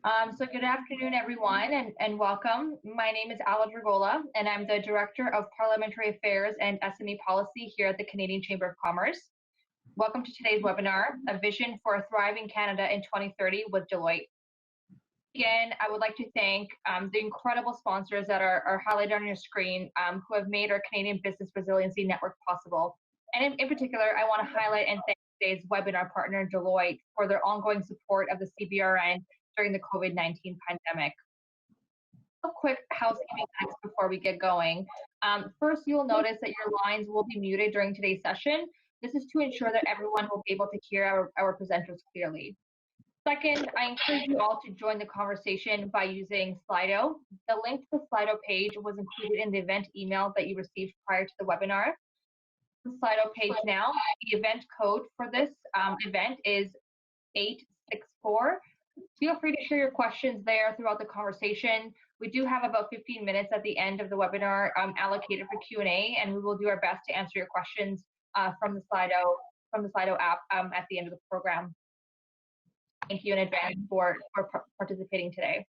So good afternoon, everyone, and welcome. My name is Ala Dragola, and I'm the Director of Parliamentary Affairs and SME Policy here at the Canadian Chamber of Commerce. Welcome to today's webinar, A Vision for a Thriving Canada in 2030 with Deloitte. Again, I would like to thank the incredible sponsors that are highlighted on your screen who have made our Canadian Business Resiliency Network possible. And in particular, I want to highlight and thank today's webinar partner, Deloitte, for their ongoing support of the CBRN during the COVID-19 pandemic. A quick housekeeping next before we get going. First, you'll notice that your lines will be muted during today's session. This is to ensure that everyone will be able to hear our presenters clearly. Second, I encourage you all to join the conversation by using Slido. The link to the Slido page was included in the event email that you received prior to the webinar. The Slido page now, the event code for this event is 864. Feel free to share your questions there throughout the conversation. We do have about 15 minutes at the end of the webinar allocated for Q&A, and we will do our best to answer your questions from the Slido app at the end of the program. Thank you in advance for participating today.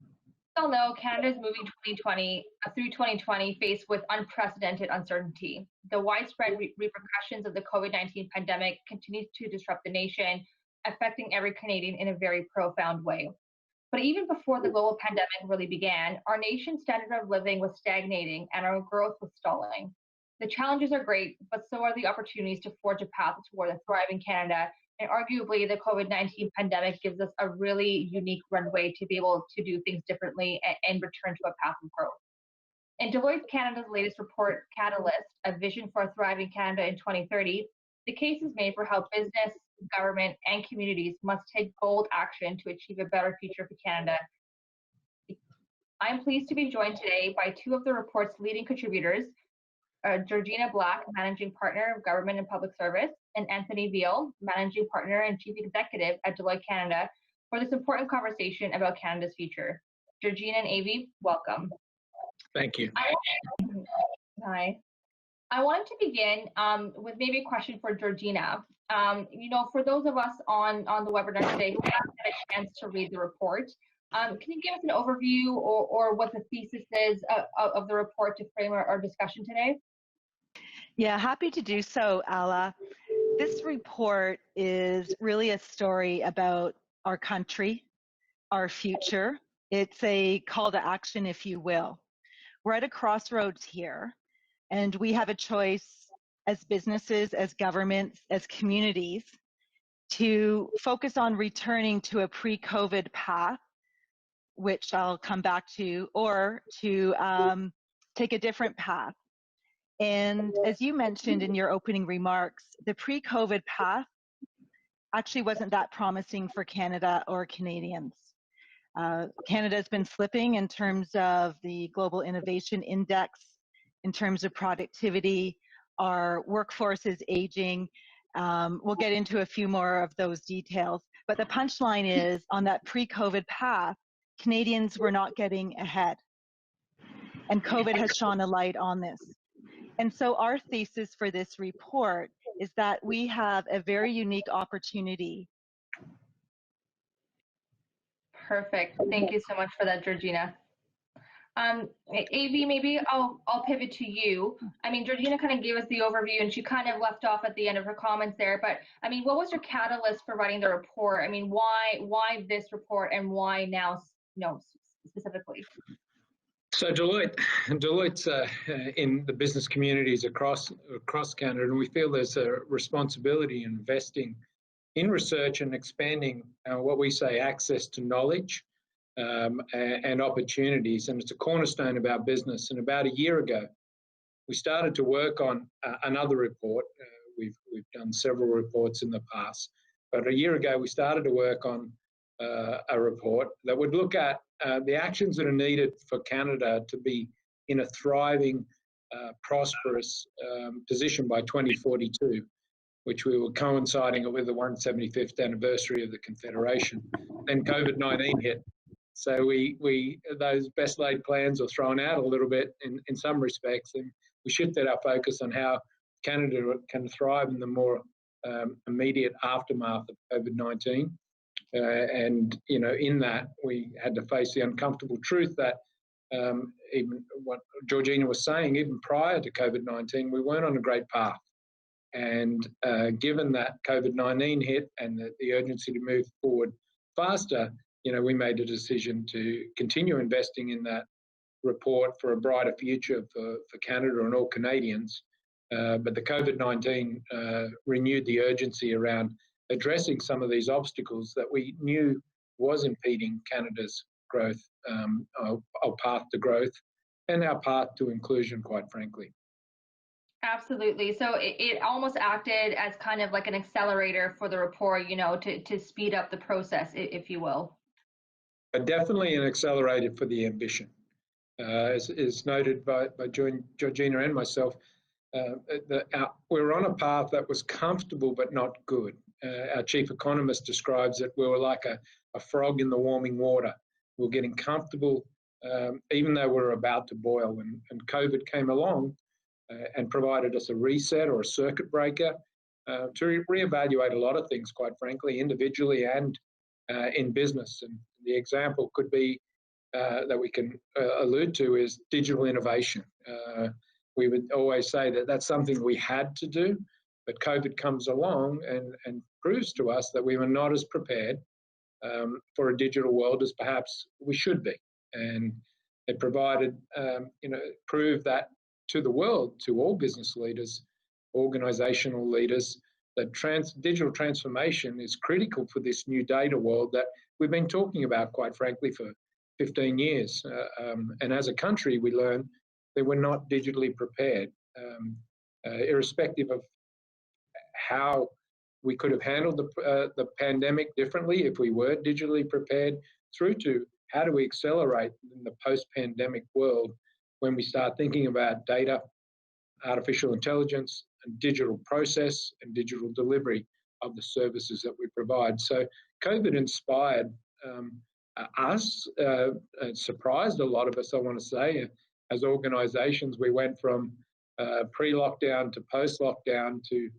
We all know Canada is moving 2020 through 2020 faced with unprecedented uncertainty. The widespread repercussions of the COVID-19 pandemic continue to disrupt the nation, affecting every Canadian in a very profound way. But even before the global pandemic really began, our nation's standard of living was stagnating and our growth was stalling. The challenges are great, but so are the opportunities to forge a path toward a thriving Canada. And arguably, the COVID-19 pandemic gives us a really unique runway to be able to do things differently and return to a path of growth. In Deloitte Canada's latest report, Catalyst, A Vision for a Thriving Canada in 2030, the case is made for how business, government, and communities must take bold action to achieve a better future for Canada. I'm pleased to be joined today by two of the report's leading contributors, Georgina Black, Managing Partner of Government and Public Service, and Anthony Veal, Managing Partner and Chief Executive at Deloitte Canada, for this important conversation about Canada's future. Georgina and Avi, welcome. Thank you. Hi. I wanted to begin with maybe a question for Georgina. For those of us on the webinar today who haven't had a chance to read the report, can you give us an overview or what the thesis is of the report to frame our discussion today? Yeah, happy to do so, Ala. This report is really a story about our country, our future. It's a call to action, if you will. We're at a crossroads here, and we have a choice as businesses, as governments, as communities to focus on returning to a pre-COVID path, which I'll come back to, or to take a different path. And as you mentioned in your opening remarks, the pre-COVID path actually wasn't that promising for Canada or Canadians. Canada has been slipping in terms of the Global Innovation Index, in terms of productivity. Our workforce is aging. We'll get into a few more of those details. But the punchline is, on that pre-COVID path, Canadians were not getting ahead. And COVID has shone a light on this. And so our thesis for this report is that we have a very unique opportunity. Perfect. Thank you so much for that, Georgina. Avi, maybe I'll pivot to you. I mean, Georgina kind of gave us the overview and she kind of left off at the end of her comments there, but I mean, what was your catalyst for writing the report? I mean, why this report and why now, specifically? So Deloitte's in the business communities across Canada, and we feel there's a responsibility in investing in research and expanding what we say access to knowledge and opportunities, and it's a cornerstone of our business. And about a year ago, we started to work on another report. We've done several reports in the past, but a year ago we started to work on a report that would look at the actions that are needed for Canada to be in a thriving, prosperous position by 2042, which we were coinciding with the 175th anniversary of the Confederation. Then COVID-19 hit. So those best laid plans were thrown out a little bit in some respects, and we shifted our focus on how Canada can thrive in the more immediate aftermath of COVID-19. And, in that, we had to face the uncomfortable truth that even what Georgina was saying, even prior to COVID-19, we weren't on a great path. And given that COVID-19 hit and the urgency to move forward faster, we made a decision to continue investing in that report for a brighter future for Canada and all Canadians. But the COVID-19 renewed the urgency around addressing some of these obstacles that we knew was impeding Canada's growth, our path to growth, and our path to inclusion, quite frankly. Absolutely. So it almost acted as kind of like an accelerator for the report, to speed up the process, if you will. But definitely an accelerator for the ambition. As noted by Georgina and myself, we're on a path that was comfortable but not good. Our chief economist describes it, we were like a frog in the warming water. We were getting comfortable even though we were about to boil. And COVID came along and provided us a reset or a circuit breaker to reevaluate a lot of things, quite frankly, individually and in business. And the example could be that we can allude to is digital innovation. We would always say that that's something we had to do, but COVID comes along and proves to us that we were not as prepared for a digital world as perhaps we should be. And it provided, proved that to the world, to all business leaders, organizational leaders, that digital transformation is critical for this new data world that we've been talking about, quite frankly, for 15 years. And as a country, we learned that we're not digitally prepared, irrespective of how we could have handled the pandemic differently if we were digitally prepared, through to how do we accelerate in the post-pandemic world when we start thinking about data, artificial intelligence, and digital process and digital delivery of the services that we provide. So COVID inspired us, surprised a lot of us, I want to say. As organizations, we went from pre-lockdown to post-lockdown to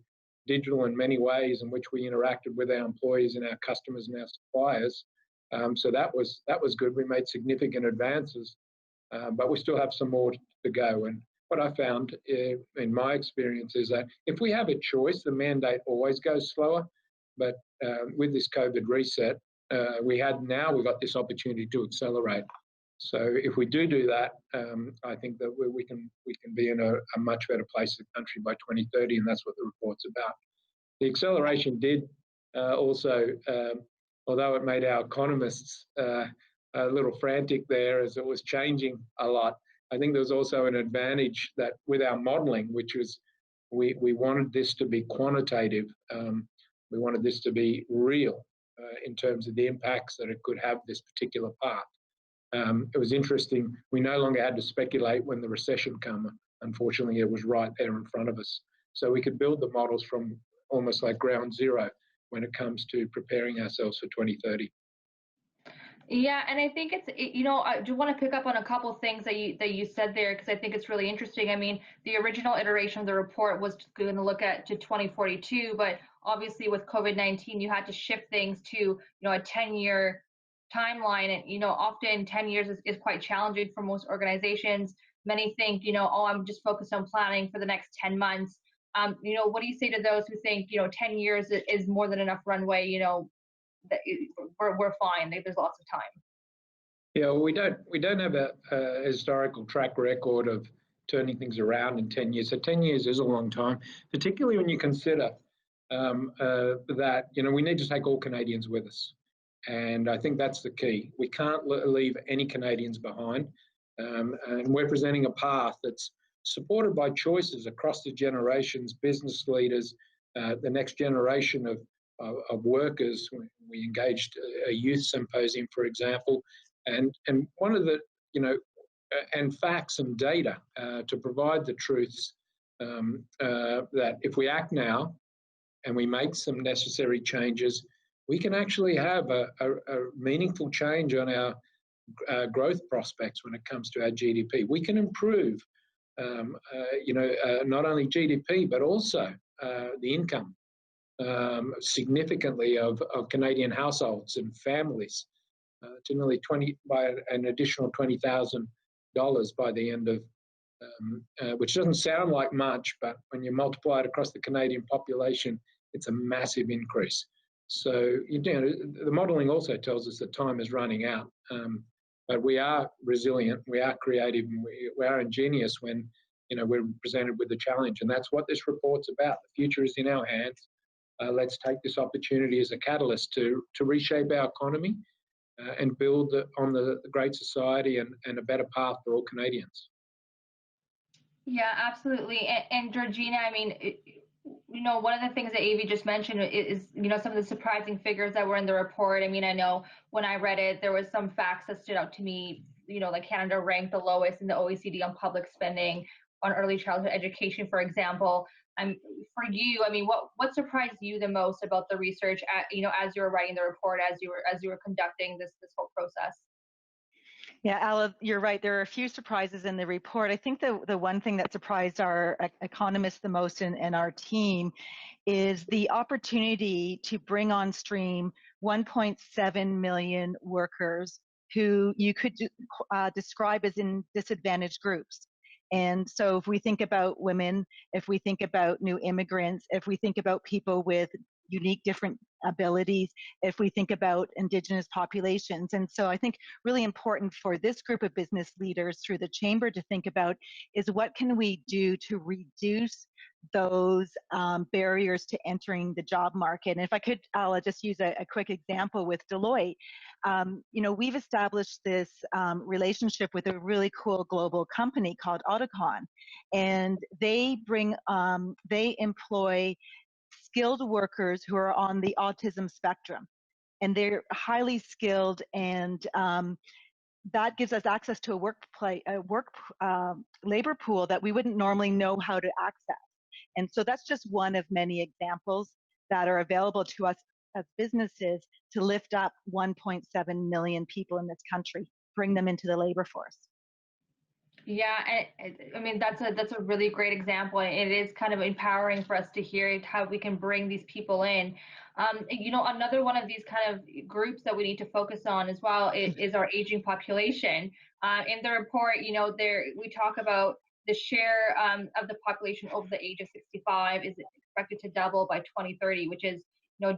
digital in many ways in which we interacted with our employees and our customers and our suppliers. So that was good. We made significant advances, but we still have some more to go. And what I found in my experience is that if we have a choice, the mandate always goes slower. But with this COVID reset, we've got this opportunity to accelerate. So if we do that, I think that we can be in a much better place in the country by 2030, and that's what the report's about. The acceleration did also, although it made our economists a little frantic there as it was changing a lot, I think there was also an advantage that with our modelling, which was we wanted this to be quantitative, we wanted this to be real in terms of the impacts that it could have this particular path. It was interesting, we no longer had to speculate when the recession came. Unfortunately, it was right there in front of us. So we could build the models from almost like ground zero when it comes to preparing ourselves for 2030. Yeah, and I think I do want to pick up on a couple things that you said there, because I think it's really interesting. I mean, the original iteration of the report was going to look at to 2042, but obviously with COVID-19, you had to shift things to a 10-year timeline, and often 10 years is quite challenging for most organizations. Many think I'm just focused on planning for the next 10 months. What do you say to those who think 10 years is more than enough runway? That we're fine. There's lots of time. Yeah, well, we don't have a historical track record of turning things around in 10 years. So 10 years is a long time, particularly when you consider that we need to take all Canadians with us, and I think that's the key. We can't leave any Canadians behind, and we're presenting a path that's supported by choices across the generations, business leaders, the next generation of workers. We engaged a youth symposium, for example, and one of the and facts and data to provide the truths that if we act now and we make some necessary changes, we can actually have a meaningful change on our growth prospects when it comes to our GDP. We can improve not only GDP but also the income significantly of Canadian households and families to nearly by an additional $20,000 by the end of, which doesn't sound like much, but when you multiply it across the Canadian population, it's a massive increase. So the modelling also tells us that time is running out, but we are resilient, we are creative, and we are ingenious when we're presented with a challenge, and that's what this report's about. The future is in our hands. Let's take this opportunity as a catalyst to reshape our economy and build on the great society and a better path for all Canadians. Yeah, absolutely. And Georgina, I mean, one of the things that Avi just mentioned is, some of the surprising figures that were in the report. I mean, I know when I read it, there was some facts that stood out to me, like Canada ranked the lowest in the OECD on public spending on early childhood education, for example. For you, I mean, what surprised you the most about the research, as you were writing the report, as you were conducting this whole process? Yeah, Ala, you're right. There are a few surprises in the report. I think the one thing that surprised our economists the most and our team is the opportunity to bring on stream 1.7 million workers who you could describe as in disadvantaged groups. And so if we think about women, if we think about new immigrants, if we think about people with unique different abilities, if we think about Indigenous populations. And so I think really important for this group of business leaders through the Chamber to think about is what can we do to reduce those barriers to entering the job market. And if I could, I'll just use a quick example with Deloitte. We've established this relationship with a really cool global company called Autocon, and they employ skilled workers who are on the autism spectrum, and they're highly skilled, and that gives us access to a labor pool that we wouldn't normally know how to access. And so that's just one of many examples that are available to us as businesses to lift up 1.7 million people in this country, bring them into the labor force. Yeah, I mean, that's a really great example. It is kind of empowering for us to hear how we can bring these people in. Another one of these kind of groups that we need to focus on as well is our aging population. In the report, we talk about the share of the population over the age of 65 is expected to double by 2030, which is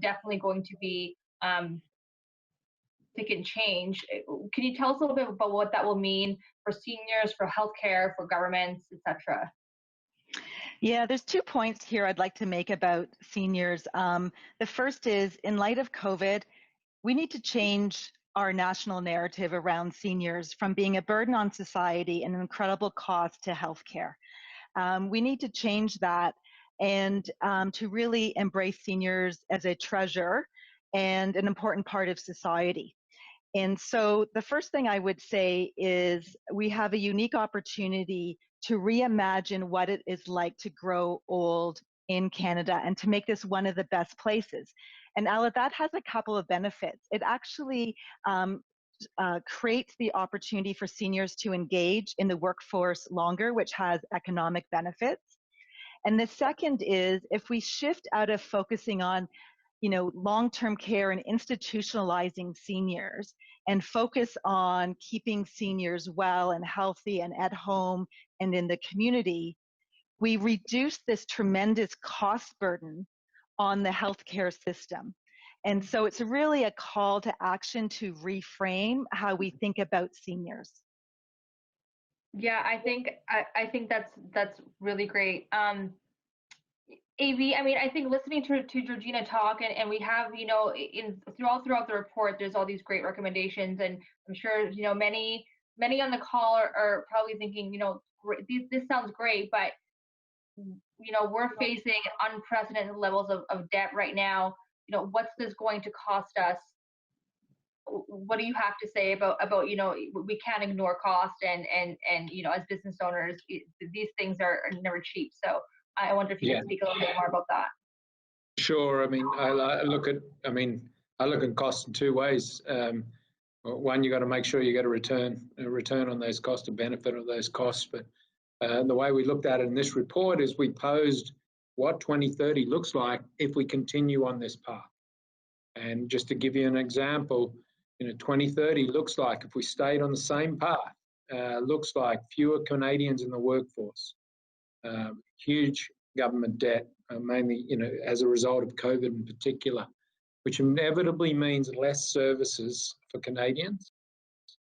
definitely going to be significant change. Can you tell us a little bit about what that will mean for seniors, for healthcare, for governments, etc.? Yeah, there's 2 points here I'd like to make about seniors. The first is, in light of COVID, we need to change our national narrative around seniors from being a burden on society and an incredible cost to healthcare. We need to change that and to really embrace seniors as a treasure and an important part of society. And so the first thing I would say is we have a unique opportunity to reimagine what it is like to grow old in Canada and to make this one of the best places. And Ella, that has a couple of benefits. It actually creates the opportunity for seniors to engage in the workforce longer, which has economic benefits. And the second is if we shift out of focusing on long-term care and institutionalizing seniors and focus on keeping seniors well and healthy and at home and in the community, we reduce this tremendous cost burden on the healthcare system. And so it's really a call to action to reframe how we think about seniors. Yeah, I think that's really great. AV, I mean, I think listening to Georgina talk, and we have, throughout the report, there's all these great recommendations, and I'm sure, many on the call are probably thinking, this sounds great, but, we're facing unprecedented levels of debt right now. What's this going to cost us? What do you have to say about we can't ignore cost, and as business owners, these things are never cheap. So I wonder if you can speak a little bit more about that. Sure. I mean, I look at costs in 2 ways. One, you got to make sure you get a return on those costs, a benefit of those costs. But the way we looked at it in this report is we posed what 2030 looks like if we continue on this path. And just to give you an example, 2030 looks like, if we stayed on the same path, looks like fewer Canadians in the workforce, huge government debt, mainly as a result of COVID in particular, which inevitably means less services for Canadians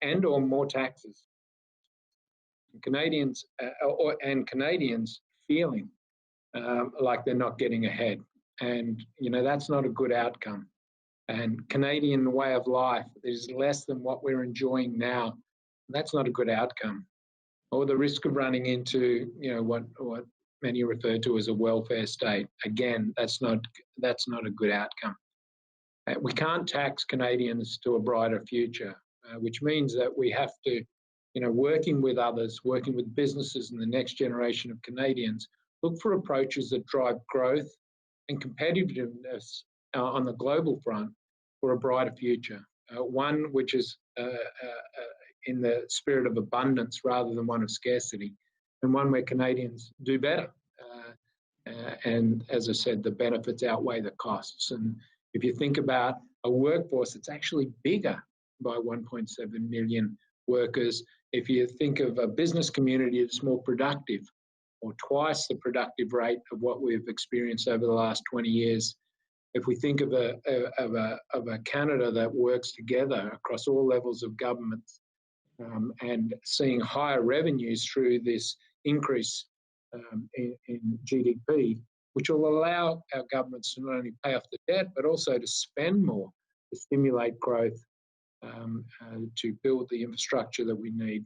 and or more taxes. Canadians feeling like they're not getting ahead, and that's not a good outcome. And Canadian way of life is less than what we're enjoying now. That's not a good outcome. Or the risk of running into what many refer to as a welfare state. Again, that's not a good outcome. We can't tax Canadians to a brighter future, which means that we have to, working with others, working with businesses and the next generation of Canadians, look for approaches that drive growth and competitiveness on the global front for a brighter future. One which is in the spirit of abundance rather than one of scarcity, and one where Canadians do better. And as I said, the benefits outweigh the costs. And if you think about a workforce that's actually bigger by 1.7 million workers, if you think of a business community that's more productive, or twice the productive rate of what we've experienced over the last 20 years, if we think of a Canada that works together across all levels of government, and seeing higher revenues through this increase in GDP, which will allow our governments to not only pay off the debt, but also to spend more to stimulate growth, to build the infrastructure that we need.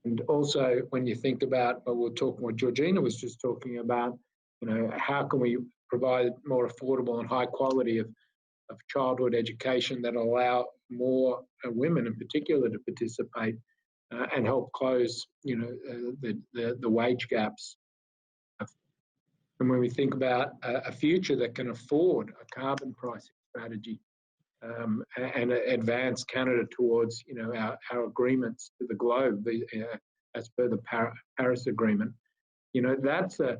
And also, when you think about, we'll talk what Georgina was just talking about, how can we provide more affordable and high quality of childhood education that allow more women in particular to participate and help close, the wage gaps. And when we think about a future that can afford a carbon pricing strategy, and advance Canada towards, our agreements to the globe, as per the Paris Agreement, that's a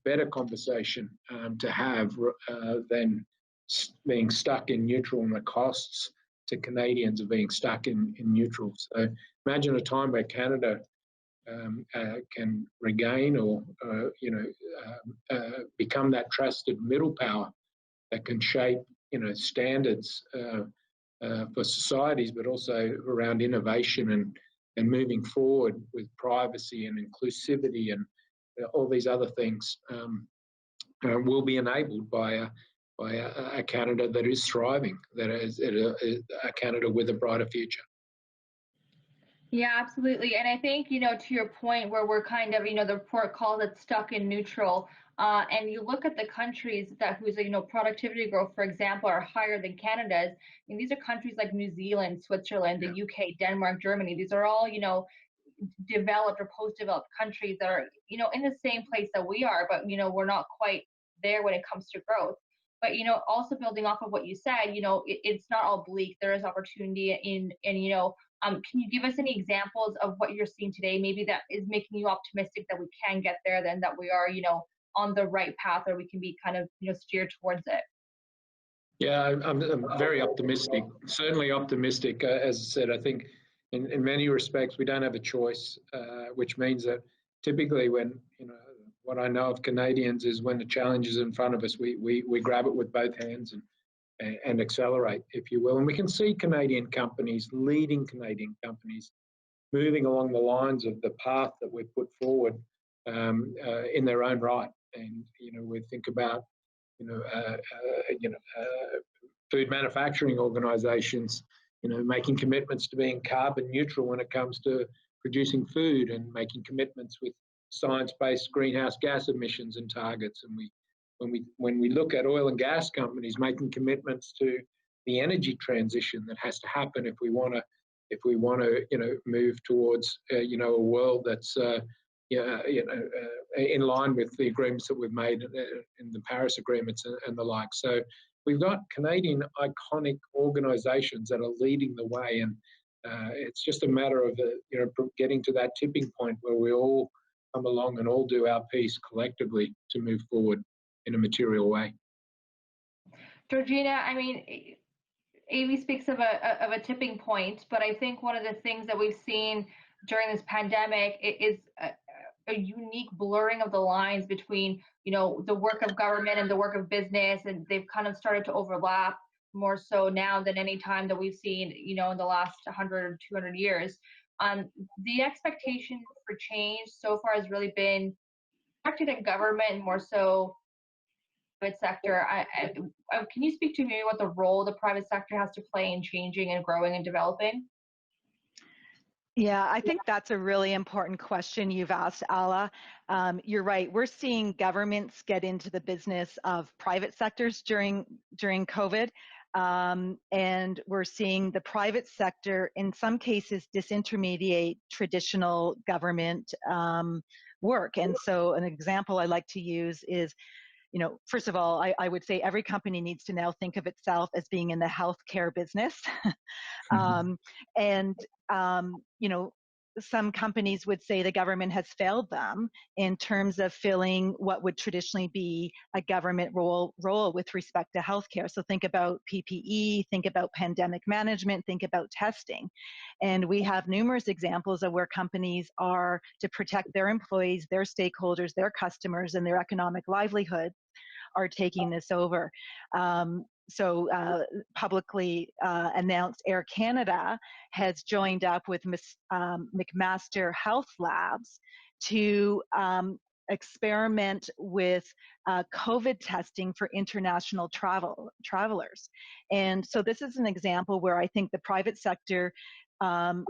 better conversation to have than being stuck in neutral on the costs to Canadians of being stuck in neutral. So imagine a time where Canada can regain or become that trusted middle power that can shape standards for societies, but also around innovation and moving forward with privacy and inclusivity and all these other things will be enabled by a Canada that is thriving, that is a Canada with a brighter future. Yeah, absolutely. And I think, to your point where we're kind of, the report calls it stuck in neutral. And you look at the countries whose, productivity growth, for example, are higher than Canada's. And these are countries like New Zealand, Switzerland, the UK, Denmark, Germany. These are all, developed or post-developed countries that are, in the same place that we are, but, we're not quite there when it comes to growth. But, also building off of what you said, it's not all bleak. There is opportunity can you give us any examples of what you're seeing today, maybe that is making you optimistic that we can get there, then that we are, on the right path, or we can be kind of, steered towards it? Yeah, I'm very optimistic, certainly optimistic. As I said, I think in many respects we don't have a choice, which means that typically when, what I know of Canadians is when the challenge is in front of us, we grab it with both hands and accelerate, if you will. And we can see Canadian companies, leading Canadian companies, moving along the lines of the path that we've put forward in their own right. And, we think about, food manufacturing organizations, making commitments to being carbon neutral when it comes to producing food, and making commitments with science-based greenhouse gas emissions and targets. And when we look at oil and gas companies making commitments to the energy transition that has to happen if we want to move towards a world that's in line with the agreements that we've made in the Paris agreements and the like. So we've got Canadian iconic organisations that are leading the way, and it's just a matter of getting to that tipping point where we all come along and all do our piece collectively to move forward in a material way. Georgina, I mean, Amy speaks of a tipping point, but I think one of the things that we've seen during this pandemic is a unique blurring of the lines between, you know, the work of government and the work of business, and they've kind of started to overlap more so now than any time that we've seen, you know, in the last 100 or 200 years. The expectation for change so far has really been directed at government, more so private sector. Can you speak to me what the role the private sector has to play in changing and growing and developing? Yeah, I think that's a really important question you've asked, Ala. You're right. We're seeing governments get into the business of private sectors during COVID, and we're seeing the private sector, in some cases, disintermediate traditional government work. And so, an example I like to use is, you know, first of all, I would say every company needs to now think of itself as being in the healthcare business. And, you know, some companies would say the government has failed them in terms of filling what would traditionally be a government role with respect to healthcare. So think about PPE, think about pandemic management, think about testing. And we have numerous examples of where companies are, to protect their employees, their stakeholders, their customers, and their economic livelihood, are taking this over. Publicly announced Air Canada has joined up with McMaster Health Labs to experiment with COVID testing for international travelers. And so this is an example where I think the private sector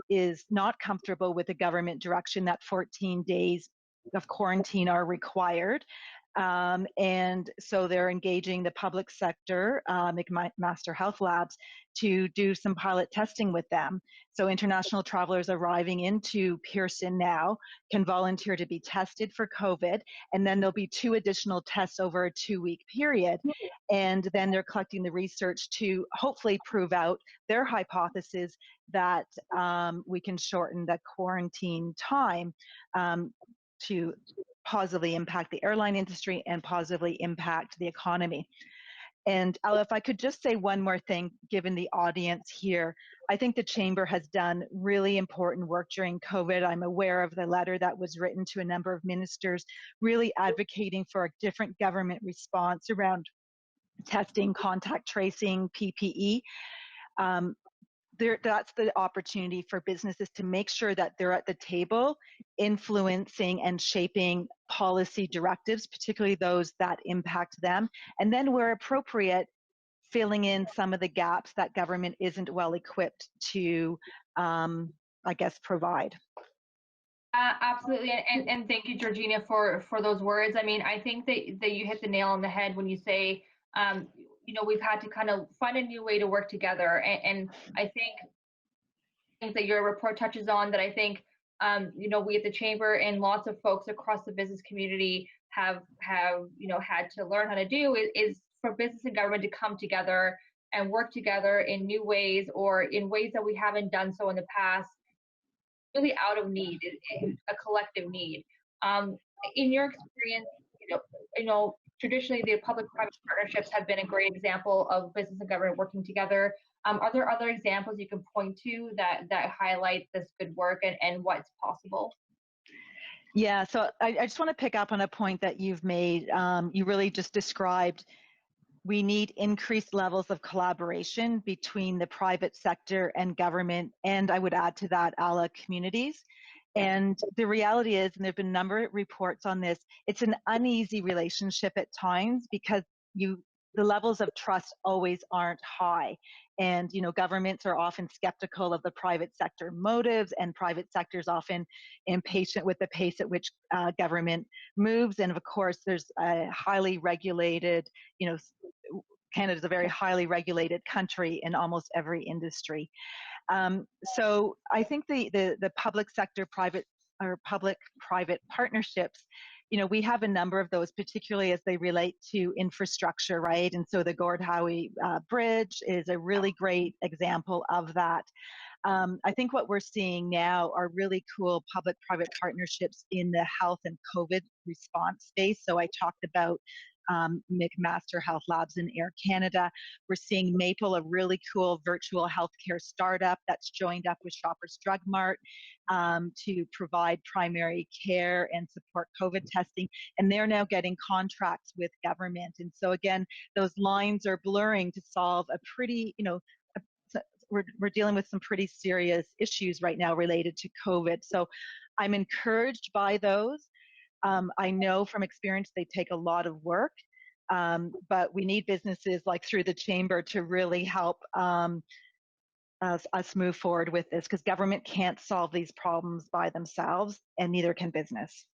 is not comfortable with the government direction that 14 days of quarantine are required. And so they're engaging the public sector, McMaster Health Labs, to do some pilot testing with them. So international travelers arriving into Pearson now can volunteer to be tested for COVID, and then there'll be 2 additional tests over a 2-week period. And then they're collecting the research to hopefully prove out their hypothesis that we can shorten the quarantine time to positively impact the airline industry and positively impact the economy. And Ella, if I could just say one more thing, given the audience here, I think the Chamber has done really important work during COVID. I'm aware of the letter that was written to a number of ministers, really advocating for a different government response around testing, contact tracing, PPE. That's the opportunity for businesses to make sure that they're at the table influencing and shaping policy directives, particularly those that impact them, and then where appropriate, filling in some of the gaps that government isn't well equipped to, I guess, provide. Absolutely, and thank you, Georgina, for those words. I mean, I think that you hit the nail on the head when you say, you know, we've had to kind of find a new way to work together, and I think things that your report touches on that I think, you know, we at the Chamber and lots of folks across the business community have you know, had to learn how to do is for business and government to come together and work together in new ways, or in ways that we haven't done so in the past, really out of need, a collective need. In your experience, you know, traditionally the public-private partnerships have been a great example of business and government working together. Are there other examples you can point to that highlight this good work and what's possible? Yeah, so I just want to pick up on a point that you've made. You really just described we need increased levels of collaboration between the private sector and government, and I would add to that, ALA communities. And the reality is, and there have been a number of reports on this, it's an uneasy relationship at times because the levels of trust always aren't high. And, you know, governments are often skeptical of the private sector motives, and private sector is often impatient with the pace at which government moves. And of course, there's a highly regulated, you know, Canada's a very highly regulated country in almost every industry. So I think the public sector private or public-private partnerships, you know, we have a number of those, particularly as they relate to infrastructure, right? And so the Gord Howe Bridge is a really great example of that. I think what we're seeing now are really cool public-private partnerships in the health and COVID response space. So I talked about McMaster Health Labs in Air Canada. We're seeing Maple, a really cool virtual healthcare startup that's joined up with Shoppers Drug Mart to provide primary care and support COVID testing. And they're now getting contracts with government. And so again, those lines are blurring to solve a pretty, we're dealing with some pretty serious issues right now related to COVID. So I'm encouraged by those. I know from experience they take a lot of work, but we need businesses like through the chamber to really help us move forward with this, because government can't solve these problems by themselves, and neither can business.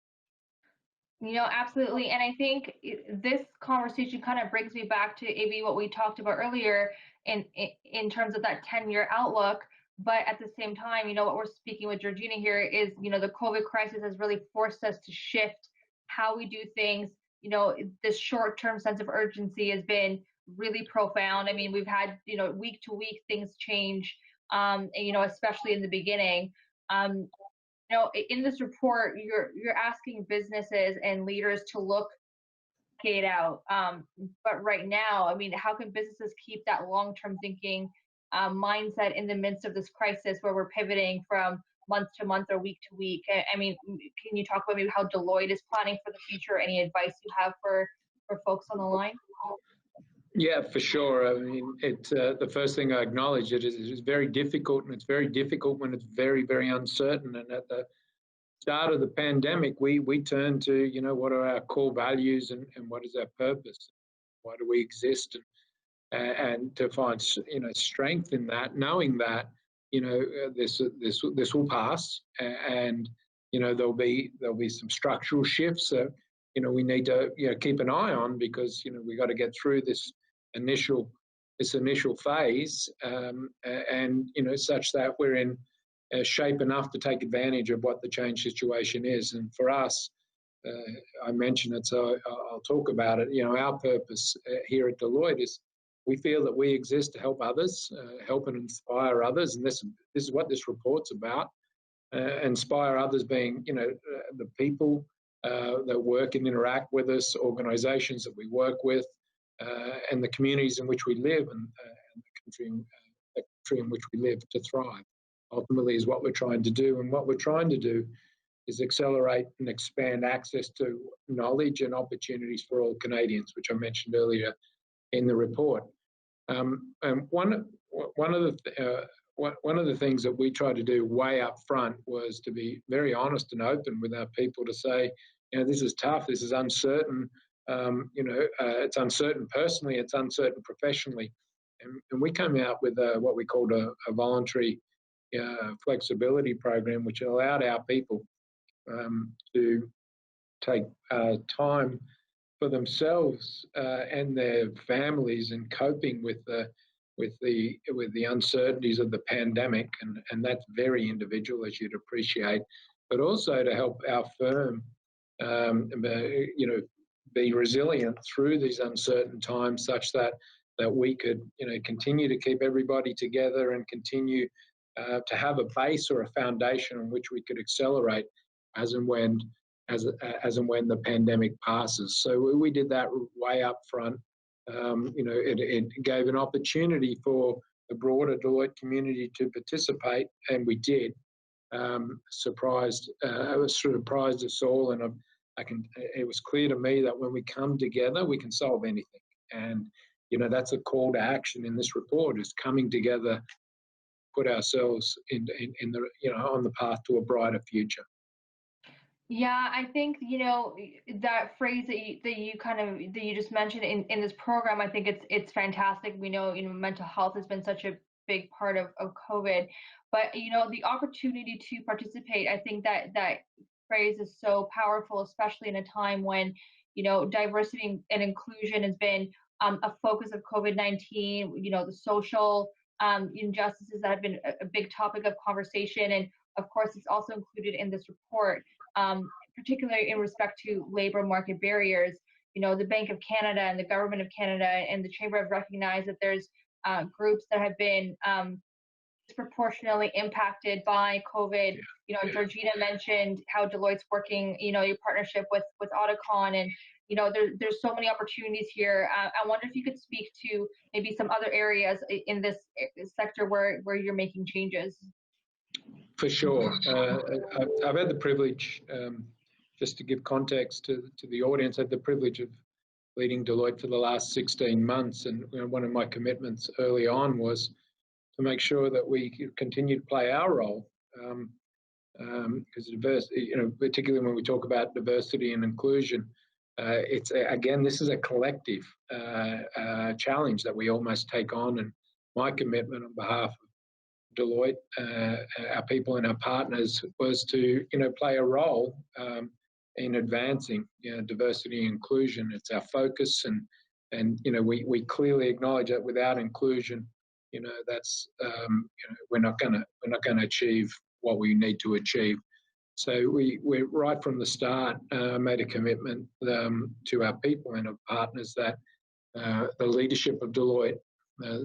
Absolutely. And I think this conversation kind of brings me back to AB, what we talked about earlier in terms of that 10-year outlook. But at the same time, what we're speaking with Georgina here is, the COVID crisis has really forced us to shift how we do things. This short-term sense of urgency has been really profound. I mean, we've had, week to week things change, especially in the beginning. In this report, you're asking businesses and leaders to look it out. But right now, I mean, how can businesses keep that long-term thinking mindset in the midst of this crisis where we're pivoting from month to month or week to week? I mean, can you talk about maybe how Deloitte is planning for the future? Any advice you have for folks on the line? Yeah, for sure. I mean, the first thing I acknowledge it's very difficult, and it's very difficult when it's very, very uncertain. And at the start of the pandemic, we turned to, what are our core values and what is our purpose? Why do we exist? And to find, strength in that, knowing that, this will pass, and there'll be some structural shifts. So, we need to keep an eye on, because we got to get through this initial phase, and such that we're in shape enough to take advantage of what the change situation is. And for us, I mentioned it, so I'll talk about it. Our purpose here at Deloitte is we feel that we exist to help others, help and inspire others, and this is what this report's about. Inspire others being, the people that work and interact with us, organisations that we work with, and the communities in which we live, and the country in which we live, to thrive. Ultimately, is what we're trying to do, and what we're trying to do is accelerate and expand access to knowledge and opportunities for all Canadians, which I mentioned earlier in the report. And one of the things that we tried to do way up front was to be very honest and open with our people, to say, this is tough, this is uncertain. It's uncertain personally, it's uncertain professionally, and we came out with what we called a voluntary flexibility program, which allowed our people to take time for themselves and their families in coping with the uncertainties of the pandemic, and that's very individual, as you'd appreciate, but also to help our firm, be resilient through these uncertain times, such that we could, continue to keep everybody together and continue to have a base or a foundation on which we could accelerate as and when the pandemic passes. So we did that way up front. It gave an opportunity for the broader Deloitte community to participate, and we did. Surprised us all, and it was clear to me that when we come together, we can solve anything. And that's a call to action in this report: is coming together, put ourselves in the on the path to a brighter future. Yeah, I think that phrase that you just mentioned in this program. I think it's fantastic. We know mental health has been such a big part of COVID, but the opportunity to participate. I think that phrase is so powerful, especially in a time when diversity and inclusion has been a focus of COVID-19. The social injustices that have been a big topic of conversation, and of course, it's also included in this report, particularly in respect to labor market barriers. The Bank of Canada and the Government of Canada and the Chamber have recognized that there's groups that have been disproportionately impacted by COVID. You know, Georgina mentioned how Deloitte's working, you know, your partnership with Autocon, and you know, there's so many opportunities here. I wonder if you could speak to maybe some other areas in this sector where you're making changes. For sure. I've had the privilege, just to give context to the audience, I had the privilege of leading Deloitte for the last 16 months. And you know, one of my commitments early on was to make sure that we continue to play our role. Because diversity, you know, particularly when we talk about diversity and inclusion, it's again, this is a collective challenge that we all must take on. And my commitment on behalf of Deloitte, our people and our partners, was to, you know, play a role in advancing, you know, diversity and inclusion. It's our focus, and you know, we clearly acknowledge that without inclusion, you know, that's you know, we're not gonna achieve what we need to achieve. So we right from the start made a commitment to our people and our partners that the leadership of Deloitte,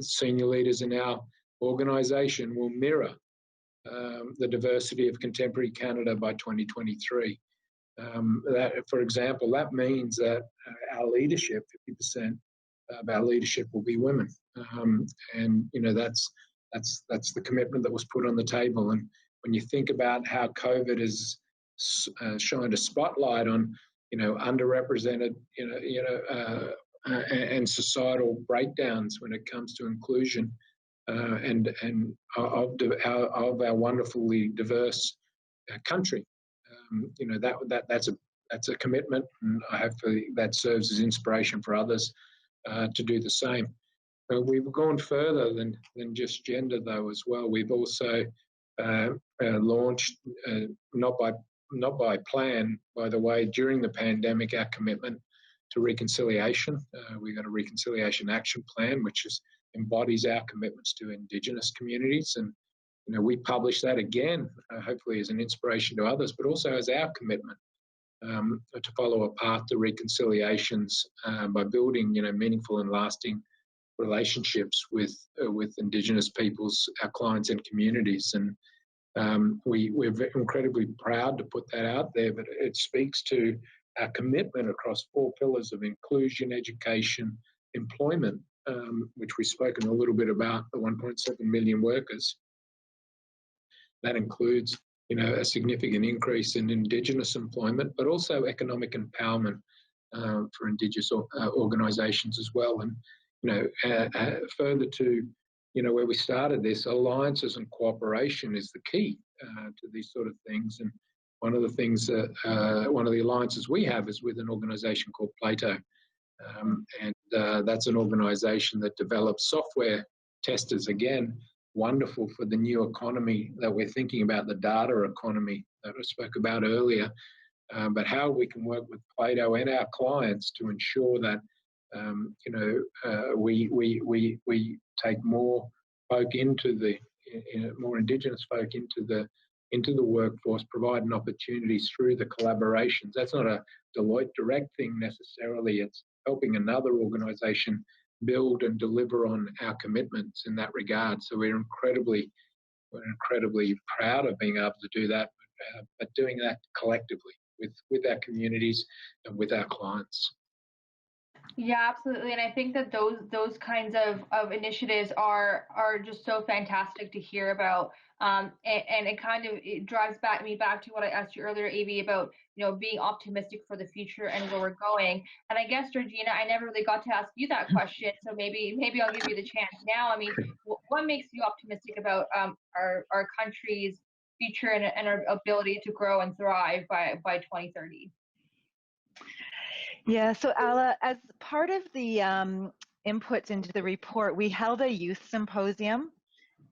senior leaders in our organisation, will mirror the diversity of contemporary Canada by 2023. That, for example, that means that our leadership, 50% of our leadership will be women, and you know, that's the commitment that was put on the table. And when you think about how COVID has shined a spotlight on, you know, underrepresented, and societal breakdowns when it comes to inclusion, and of our wonderfully diverse country, you know, that's a commitment, and I hope that serves as inspiration for others to do the same. We've gone further than just gender, though, as well. We've also launched, not by plan, by the way, during the pandemic, our commitment to reconciliation. We've got a reconciliation action plan, which embodies our commitments to Indigenous communities, and you know, we publish that again, hopefully as an inspiration to others, but also as our commitment to follow a path to reconciliations by building, you know, meaningful and lasting relationships with Indigenous peoples, our clients and communities. And we're incredibly proud to put that out there, but it speaks to our commitment across 4 pillars of inclusion, education, employment, which we've spoken a little bit about, the 1.7 million workers. That includes, you know, a significant increase in Indigenous employment, but also economic empowerment for Indigenous organisations as well. And you know, further to, you know, where we started this, alliances and cooperation is the key to these sort of things. And one of the things one of the alliances we have is with an organisation called Plato, and that's an organisation that develops software testers. Again, wonderful for the new economy that we're thinking about, the data economy that I spoke about earlier, but how we can work with Plato and our clients to ensure that you know, we take more folk into more Indigenous folk into the workforce, providing opportunities through the collaborations. That's not a Deloitte direct thing necessarily. It's helping another organisation build and deliver on our commitments in that regard. So we're incredibly proud of being able to do that, but doing that collectively with our communities and with our clients. Yeah, absolutely. And I think that those kinds of initiatives are just so fantastic to hear about. And it drives me back to what I asked you earlier, Avi, about, you know, being optimistic for the future and where we're going. And I guess, Georgina, I never really got to ask you that question, so maybe I'll give you the chance now. I mean, what makes you optimistic about our country's future and our ability to grow and thrive by 2030? Yeah, so Ala, as part of the inputs into the report, we held a youth symposium,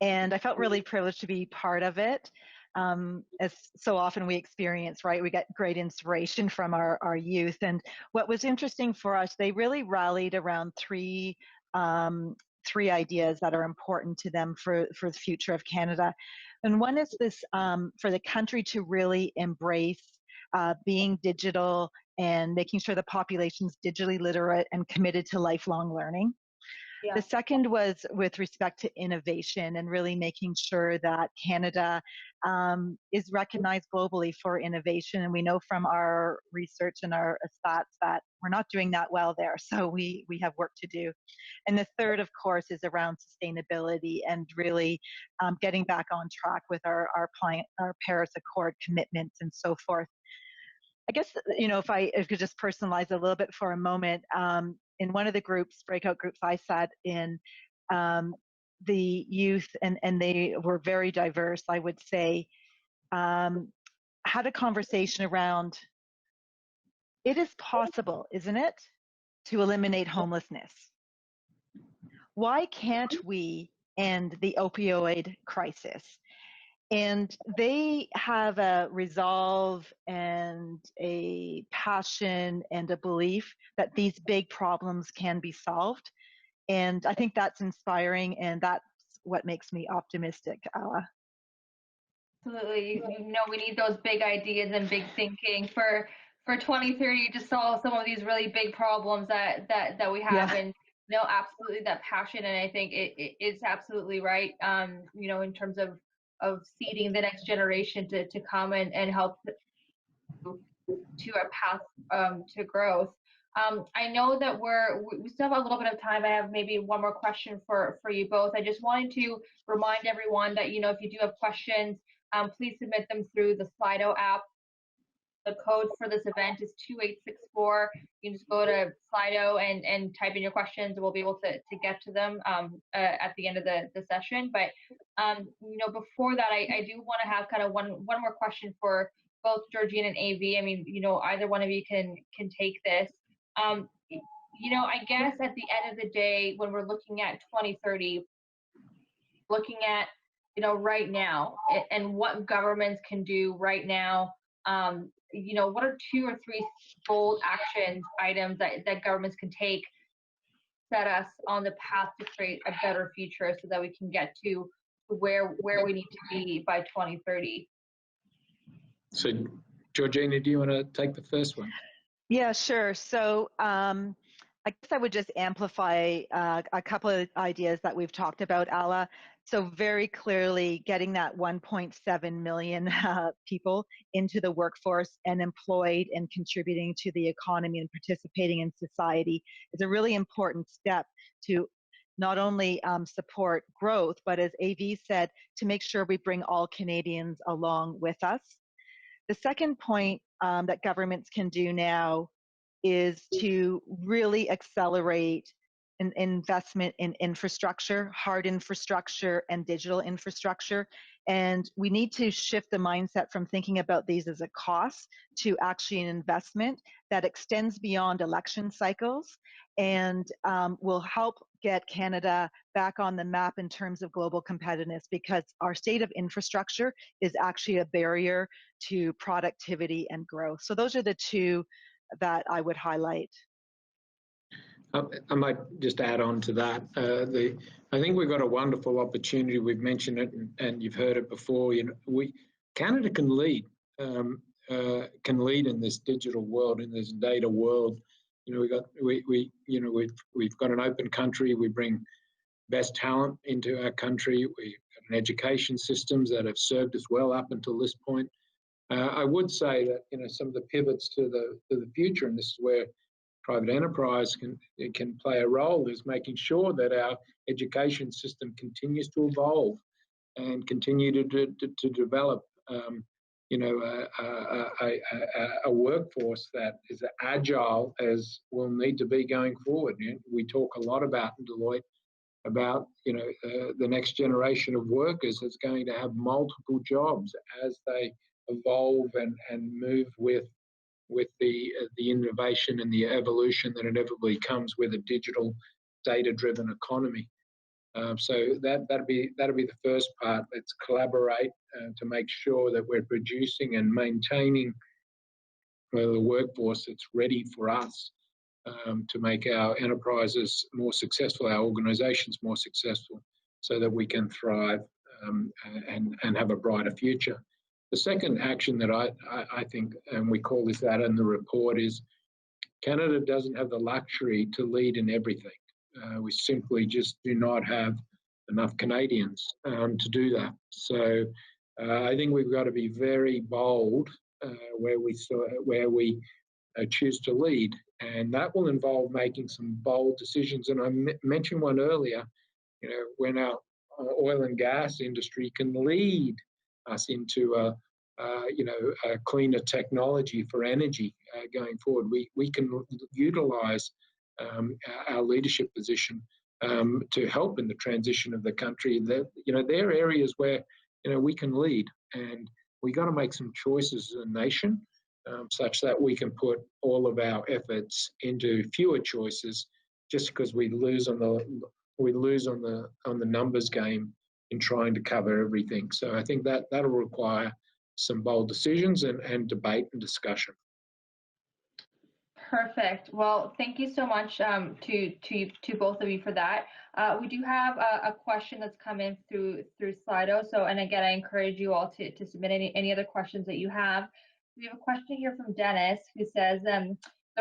and I felt really privileged to be part of it. As so often we experience, right, we get great inspiration from our youth. And what was interesting for us, they really rallied around three ideas that are important to them for the future of Canada. And one is this, for the country to really embrace being digital and making sure the population's digitally literate and committed to lifelong learning. The second was with respect to innovation and really making sure that Canada is recognized globally for innovation. And we know from our research and our stats that we're not doing that well there. So we have work to do. And the third, of course, is around sustainability and really getting back on track with our Paris Accord commitments and so forth. I guess, if I could just personalize a little bit for a moment, in one of the breakout groups I sat in, the youth, and they were very diverse, I would say, had a conversation around, it is possible, isn't it, to eliminate homelessness? Why can't we end the opioid crisis? And they have a resolve and a passion and a belief that these big problems can be solved. And I think that's inspiring, and that's what makes me optimistic, Ala. Absolutely. We need those big ideas and big thinking for 2030 to solve some of these really big problems that we have. And absolutely that passion. And I think it is absolutely right. In terms of seeding the next generation to come and help to a path to growth. I know that we still have a little bit of time. I have maybe one more question for you both. I just wanted to remind everyone that, if you do have questions, please submit them through the Slido app. The code for this event is 2864. You can just go to Slido and type in your questions, and we'll be able to get to them at the end of the session. But before that, I do want to have kind of one more question for both Georgine and AV. I mean, either one of you can take this. I guess at the end of the day, when we're looking at 2030, looking at right now and what governments can do right now. What are 2 or 3 bold action items that governments can take, set us on the path to create a better future so that we can get to where we need to be by 2030? So, Georgina, do you want to take the first one? Yeah, sure. So I guess I would just amplify a couple of ideas that we've talked about, Ala. So very clearly getting that 1.7 million people into the workforce and employed and contributing to the economy and participating in society is a really important step to not only support growth, but as AV said, to make sure we bring all Canadians along with us. The second point that governments can do now is to really accelerate an investment in infrastructure, hard infrastructure and digital infrastructure. And we need to shift the mindset from thinking about these as a cost to actually an investment that extends beyond election cycles and will help get Canada back on the map in terms of global competitiveness, because our state of infrastructure is actually a barrier to productivity and growth. So those are the 2 that I would highlight. I might just add on to that. I think we've got a wonderful opportunity. We've mentioned it, and you've heard it before. Canada can lead in this digital world, in this data world. We've got an open country. We bring best talent into our country. We've got an education systems that have served us well up until this point. I would say that some of the pivots to the future, and this is where private enterprise can play a role, is making sure that our education system continues to evolve and continue to develop a workforce that is agile as we'll need to be going forward. We talk a lot about in Deloitte about the next generation of workers is going to have multiple jobs as they evolve and move with the innovation and the evolution that inevitably comes with a digital, data-driven economy. So that'll be the first part. Let's collaborate to make sure that we're producing and maintaining the workforce that's ready for us to make our enterprises more successful, our organisations more successful, so that we can thrive and have a brighter future. The second action that I think, and we call this out in the report, is Canada doesn't have the luxury to lead in everything. We simply just do not have enough Canadians to do that. So I think we've got to be very bold where we choose to lead, and that will involve making some bold decisions. And I mentioned one earlier. When our oil and gas industry can lead us into a cleaner technology for energy going forward, we can utilize our leadership position to help in the transition of the country. That there are areas where we can lead, and we got to make some choices as a nation, such that we can put all of our efforts into fewer choices, just because we lose on the numbers game in trying to cover everything. So I think that'll require some bold decisions and debate and discussion. Perfect. Well, thank you so much to both of you for that. We do have a question that's come in through Slido. So, and again, I encourage you all to submit any other questions that you have. We have a question here from Dennis, who says, the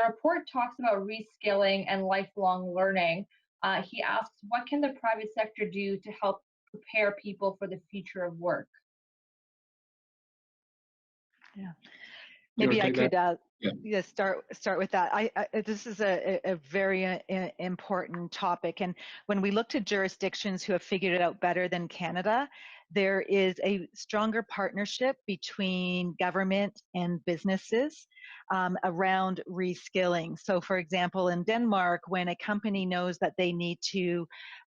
report talks about reskilling and lifelong learning. He asks, what can the private sector do to help prepare people for the future of work? Yeah. Maybe I could yeah, start with that. This is a very important topic, and when we look to jurisdictions who have figured it out better than Canada, there is a stronger partnership between government and businesses around reskilling. So, for example, in Denmark, when a company knows that they need to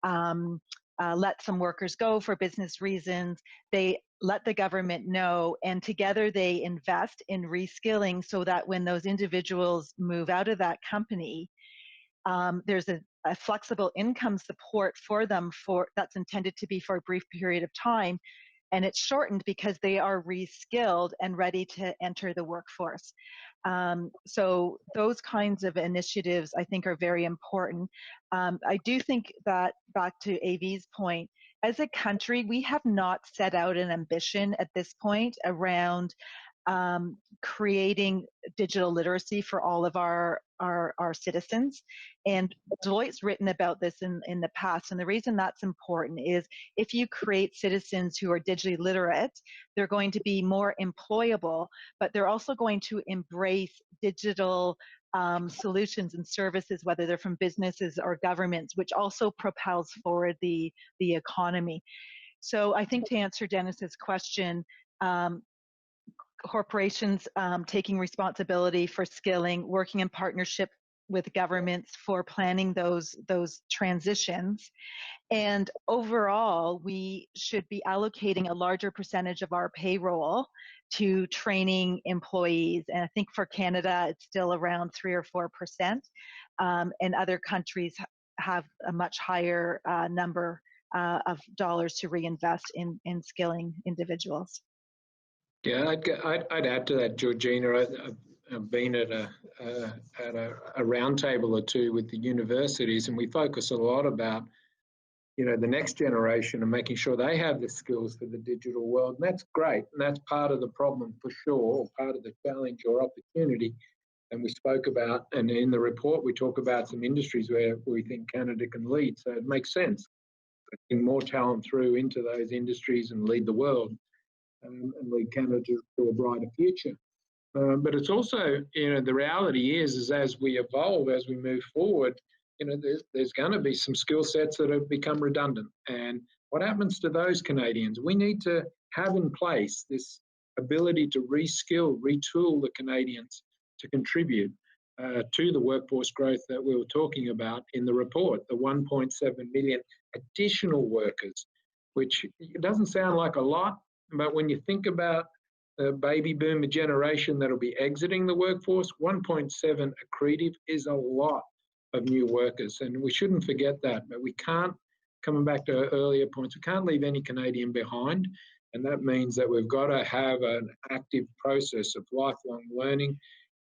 let some workers go for business reasons, they let the government know, and together they invest in reskilling so that when those individuals move out of that company, there's a flexible income support for them that's intended to be for a brief period of time, and it's shortened because they are reskilled and ready to enter the workforce. So those kinds of initiatives, I think, are very important. I do think that, back to AV's point, as a country, we have not set out an ambition at this point around creating digital literacy for all of our citizens. And Deloitte's written about this in the past. And the reason that's important is if you create citizens who are digitally literate, they're going to be more employable, but they're also going to embrace digital solutions and services, whether they're from businesses or governments, which also propels forward the economy. So I think, to answer Dennis's question, corporations taking responsibility for skilling, working in partnership with governments for planning those transitions. And overall, we should be allocating a larger percentage of our payroll to training employees. And I think for Canada, it's still around 3 or 4%. And other countries have a much higher number of dollars to reinvest in skilling individuals. Yeah, I'd add to that, Georgina. I've been at a roundtable or two with the universities, and we focus a lot about the next generation and making sure they have the skills for the digital world. And that's great, and that's part of the problem for sure, or part of the challenge or opportunity. And we spoke about, and in the report we talk about some industries where we think Canada can lead. So it makes sense, putting more talent through into those industries and lead the world. And lead Canada to a brighter future. But it's also, the reality is as we evolve, as we move forward, there's going to be some skill sets that have become redundant. And what happens to those Canadians? We need to have in place this ability to reskill, retool the Canadians to contribute to the workforce growth that we were talking about in the report, the 1.7 million additional workers, which doesn't sound like a lot. But when you think about the baby boomer generation that'll be exiting the workforce, 1.7 accretive is a lot of new workers. And we shouldn't forget that. But we can't, coming back to earlier points, we can't leave any Canadian behind. And that means that we've got to have an active process of lifelong learning.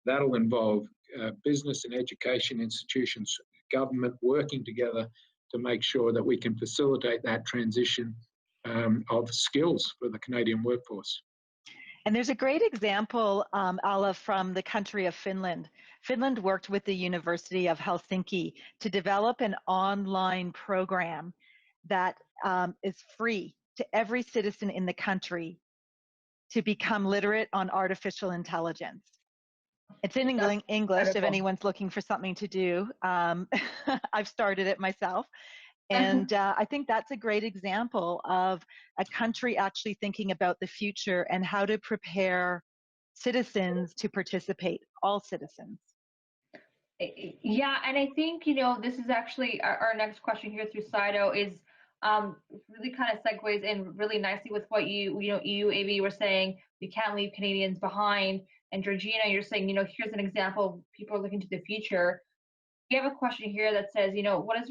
That'll involve business and education institutions, government working together to make sure that we can facilitate that transition of skills for the Canadian workforce. And there's a great example, Ala, from the country of Finland. Finland worked with the University of Helsinki to develop an online program that is free to every citizen in the country to become literate on artificial intelligence. It's in English if anyone's looking for something to do. I've started it myself. And I think that's a great example of a country actually thinking about the future and how to prepare citizens to participate, all citizens. Yeah, and I think, this is actually our next question here through Slido is really kind of segues in really nicely with what you, Avi, were saying. We can't leave Canadians behind. And Georgina, you're saying, here's an example. People are looking to the future. We have a question here that says, what does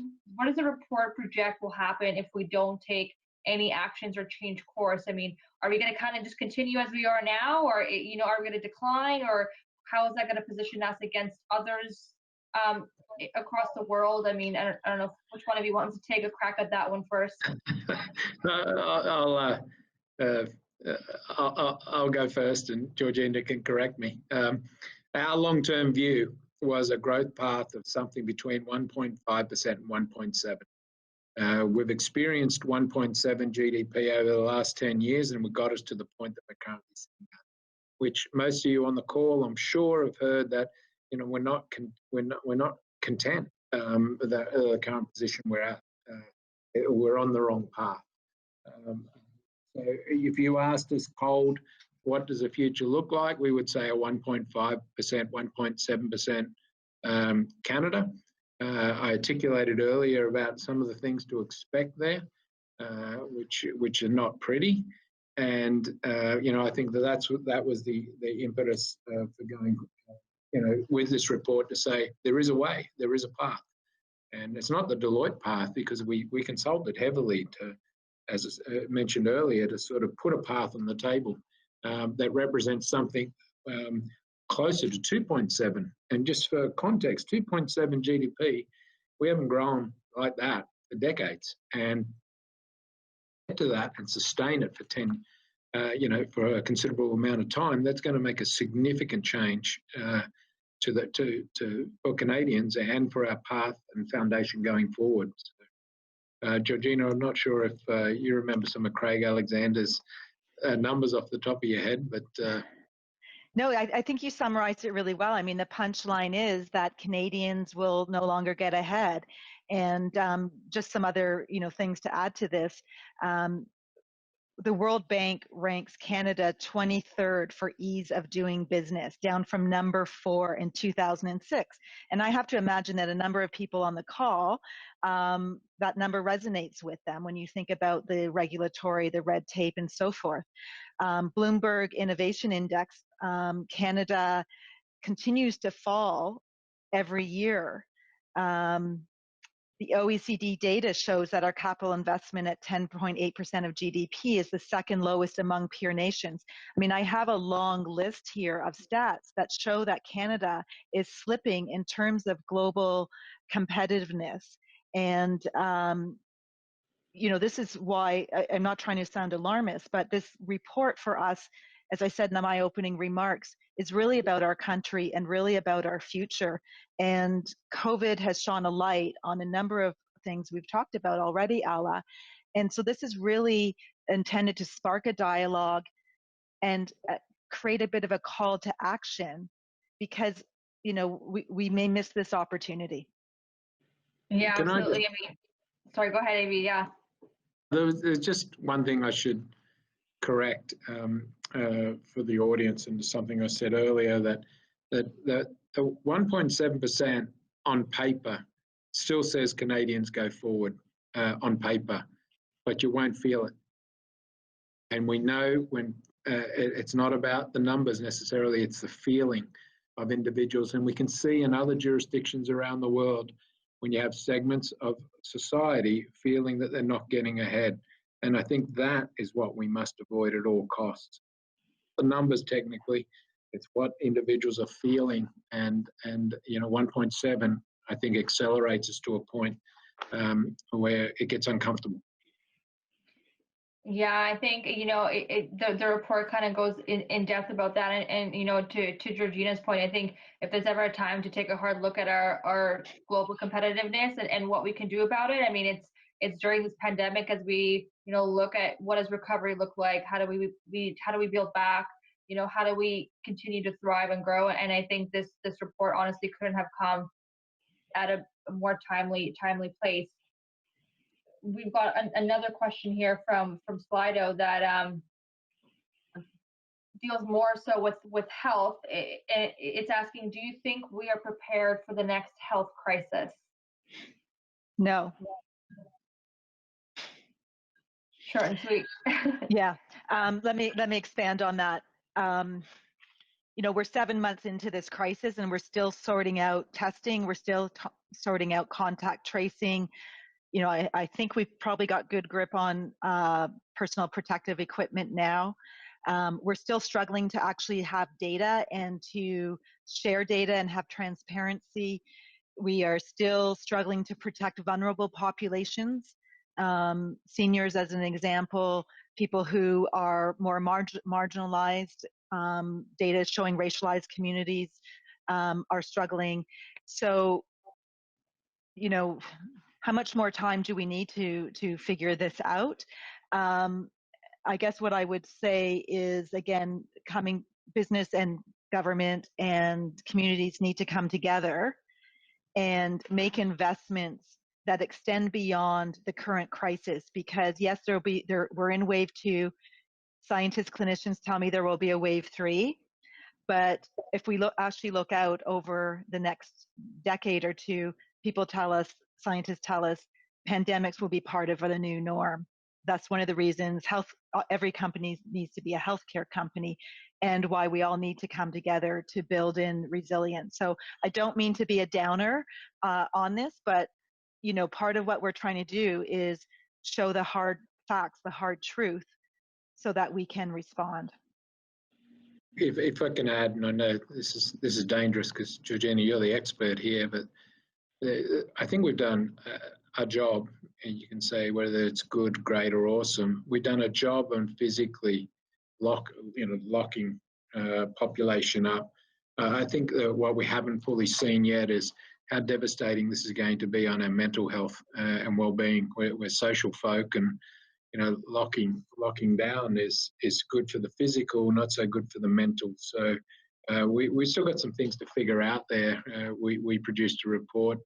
the report project will happen if we don't take any actions or change course? I mean, are we going to kind of just continue as we are now, or are we going to decline, or how is that going to position us against others across the world? I mean, I don't know which one of you wants to take a crack at that one first. I'll go first, and Georgina can correct me. Our long-term view was a growth path of something between 1.5% and 1.7. We've experienced 1.7 GDP over the last 10 years, and we got us to the point that we're currently seeing now, which most of you on the call, I'm sure, have heard that we're not content with the current position we're at. We're on the wrong path. So if you asked us cold, what does the future look like? We would say a 1.5%, 1.7% Canada. I articulated earlier about some of the things to expect there, which are not pretty. And I think that was the impetus for going, with this report to say there is a way, there is a path, and it's not the Deloitte path, because we consulted heavily to, as mentioned earlier, to sort of put a path on the table that represents something closer to 2.7. And just for context, 2.7 GDP, we haven't grown like that for decades. And get to that and sustain it for for a considerable amount of time, that's going to make a significant change for Canadians and for our path and foundation going forward. Georgina, I'm not sure if you remember some of Craig Alexander's numbers off the top of your head, but no, I think you summarized it really well. I mean, the punchline is that Canadians will no longer get ahead. And just some other, things to add to this. The World Bank ranks Canada 23rd for ease of doing business, down from number 4 in 2006. And I have to imagine that a number of people on the call, that number resonates with them when you think about the regulatory, the red tape, and so forth. Bloomberg Innovation Index, Canada continues to fall every year. The OECD data shows that our capital investment at 10.8% of GDP is the second lowest among peer nations. I mean, I have a long list here of stats that show that Canada is slipping in terms of global competitiveness. And, this is why I'm not trying to sound alarmist, but this report for us, as I said in my opening remarks, is really about our country and really about our future. And COVID has shone a light on a number of things we've talked about already, Ala. And so this is really intended to spark a dialogue and create a bit of a call to action, because, we may miss this opportunity. Yeah, absolutely. Sorry, go ahead, Avi. Yeah. There's just one thing I should correct for the audience, and something I said earlier, that the 1.7% on paper still says Canadians go forward on paper, but you won't feel it. And we know when it's not about the numbers necessarily, it's the feeling of individuals. And we can see in other jurisdictions around the world, when you have segments of society feeling that they're not getting ahead. And I think that is what we must avoid at all costs. The numbers, technically, it's what individuals are feeling, and 1.7, I think, accelerates us to a point where it gets uncomfortable. Yeah, I think, the report kind of goes in depth about that. And to Georgina's point, I think if there's ever a time to take a hard look at our global competitiveness and what we can do about it, I mean, it's during this pandemic as we, look at what does recovery look like? How do how do we build back? How do we continue to thrive and grow? And I think this report honestly couldn't have come at a more timely place. We've got another question here from Slido that deals more so with health. It's asking, do you think we are prepared for the next health crisis? No. Short and sweet. Yeah. Let me expand on that. We're 7 months into this crisis, and we're still sorting out testing. We're still sorting out contact tracing. I think we've probably got good grip on personal protective equipment now. We're still struggling to actually have data and to share data and have transparency. We are still struggling to protect vulnerable populations, seniors as an example, people who are more marginalized. Data is showing racialized communities are struggling. So, how much more time do we need to figure this out? I guess what I would say is, again, business and government and communities need to come together and make investments that extend beyond the current crisis. Because yes, we're in wave 2. Scientists, clinicians tell me there will be a wave 3. But if we actually look out over the next decade or two, scientists tell us, pandemics will be part of the new norm. That's one of the reasons every company needs to be a healthcare company, and why we all need to come together to build in resilience. So I don't mean to be a downer on this, but part of what we're trying to do is show the hard facts, the hard truth, so that we can respond. If I can add, and I know this is dangerous because Georgina, you're the expert here, but I think we've done a job, and you can say whether it's good, great, or awesome. We've done a job on physically locking population up. I think what we haven't fully seen yet is how devastating this is going to be on our mental health and well-being. We're social folk, and locking down is good for the physical, not so good for the mental. So we still got some things to figure out there. We produced a report,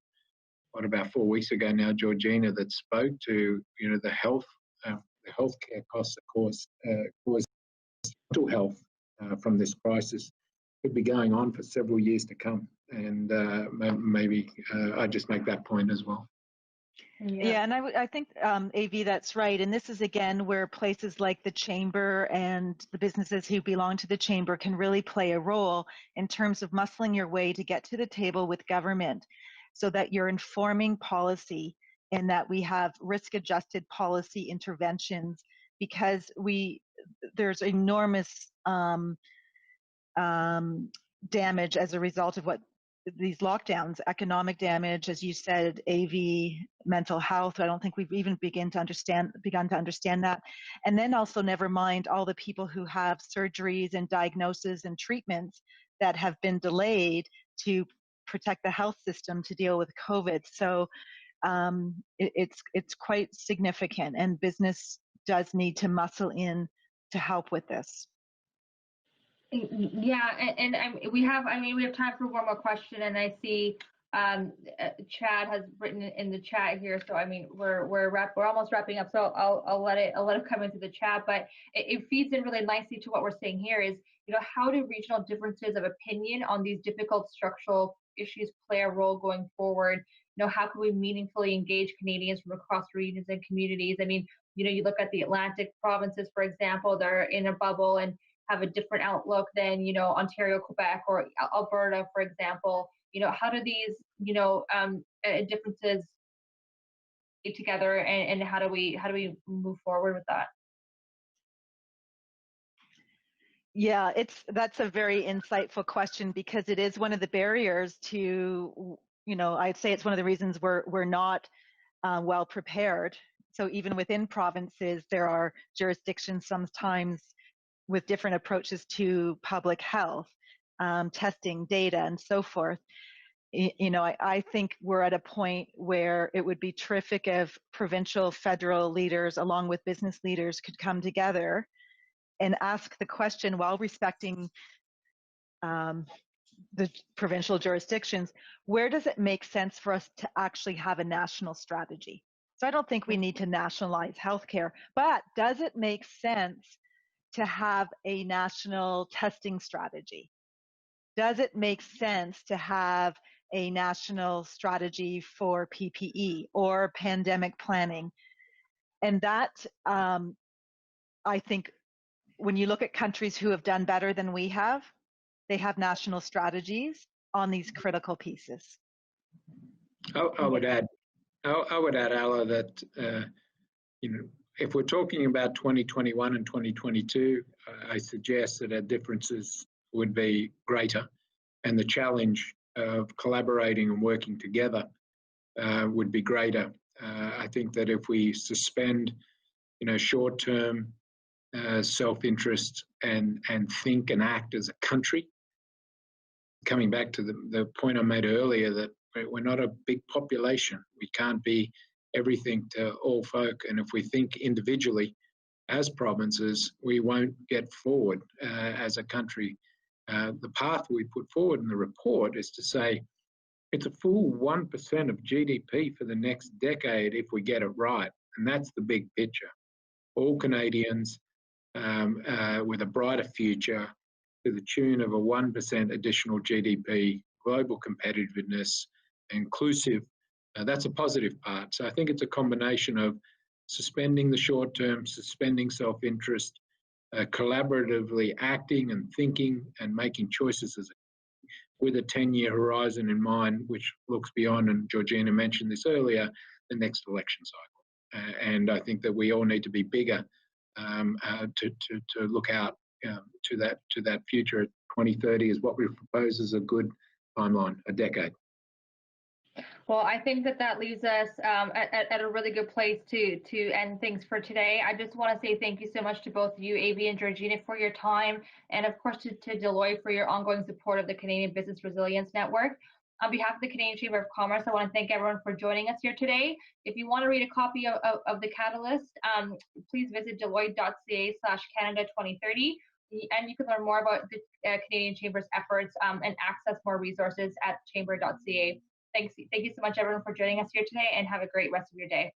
about 4 weeks ago now, Georgina, that spoke to the healthcare costs, of course, cause mental health from this crisis could be going on for several years to come. And maybe I just make that point as well. Yeah, and I think, AV, that's right. And this is, again, where places like the Chamber and the businesses who belong to the Chamber can really play a role in terms of muscling your way to get to the table with government, so that you're informing policy and that we have risk-adjusted policy interventions, because there's enormous damage as a result of what these lockdowns, economic damage, as you said, AV, mental health. I don't think we've even begun to understand that. And then also, never mind all the people who have surgeries and diagnoses and treatments that have been delayed to protect the health system to deal with COVID. So it's quite significant, and business does need to muscle in to help with this. Yeah, and we have time for one more question, and I see Chad has written in the chat here. So we're almost wrapping up. So I'll let it come into the chat, but it feeds in really nicely to what we're saying here. Is how do regional differences of opinion on these difficult structural issues play a role going forward? How can we meaningfully engage Canadians from across regions and communities? I mean, you look at the Atlantic provinces, for example, they're in a bubble and have a different outlook than Ontario, Quebec, or Alberta, for example. How do these differences get together, and how do we move forward with that? Yeah, that's a very insightful question, because it is one of the barriers to, I'd say it's one of the reasons we're not well prepared. So even within provinces, there are jurisdictions sometimes with different approaches to public health, testing, data, and so forth. You know, I think we're at a point where it would be terrific if provincial, federal leaders, along with business leaders, could come together and ask the question, while respecting the provincial jurisdictions, where does it make sense for us to actually have a national strategy? So I don't think we need to nationalize healthcare, but does it make sense to have a national testing strategy? Does it make sense to have a national strategy for PPE or pandemic planning? And that, I think, when you look at countries who have done better than we have, they have national strategies on these critical pieces. I would add, Alla, that you know, if we're talking about 2021 and 2022, I suggest that our differences would be greater, and the challenge of collaborating and working together would be greater. I think that if we suspend, you know, short-term self-interest and think and act as a country, coming back to the point I made earlier, that we're not a big population. We can't be everything to all folk. And if we think individually as provinces, we won't get forward as a country. The path we put forward in the report is to say it's a full 1% of GDP for the next decade if we get it right. And that's the big picture. All Canadians with a brighter future, to the tune of a 1% additional GDP, global competitiveness, inclusive. That's a positive part. So I think it's a combination of suspending the short term, suspending self-interest, collaboratively acting and thinking and making choices with a 10-year horizon in mind, which looks beyond, and Georgina mentioned this earlier, the next election cycle. And I think that we all need to be bigger to look out to that future. 2030 is what we propose as a good timeline, a decade. Well, I think that leaves us at a really good place to end things for today. I just want to say thank you so much to both you, Avi and Georgina, for your time, and of course to Deloitte for your ongoing support of the Canadian Business Resilience Network. On behalf of the Canadian Chamber of Commerce, I want to thank everyone for joining us here today. If you want to read a copy of the Catalyst, please visit deloitte.ca/Canada2030, and you can learn more about the Canadian Chamber's efforts and access more resources at chamber.ca. Thank you so much, everyone, for joining us here today, and have a great rest of your day.